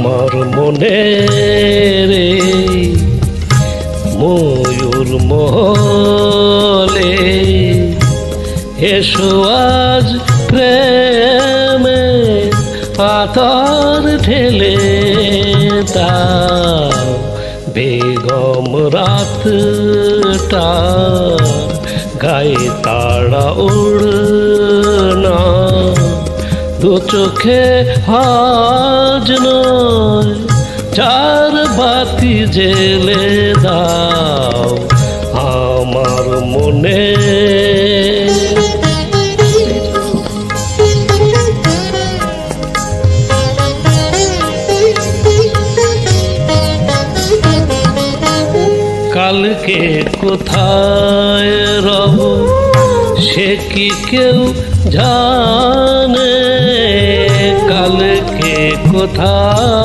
আমার মনে রে ময়ূর মহলে এসো আজ প্রেমে পাথর ঢেলে দাও বেগম রাতটা গায়ে তাড়া উড়না দু চোখে হাজ নয় চার বাতি জেলে দাও আমার মনে কালকে কোথায় রব সে কি কেউ জানে কালকে কোথায়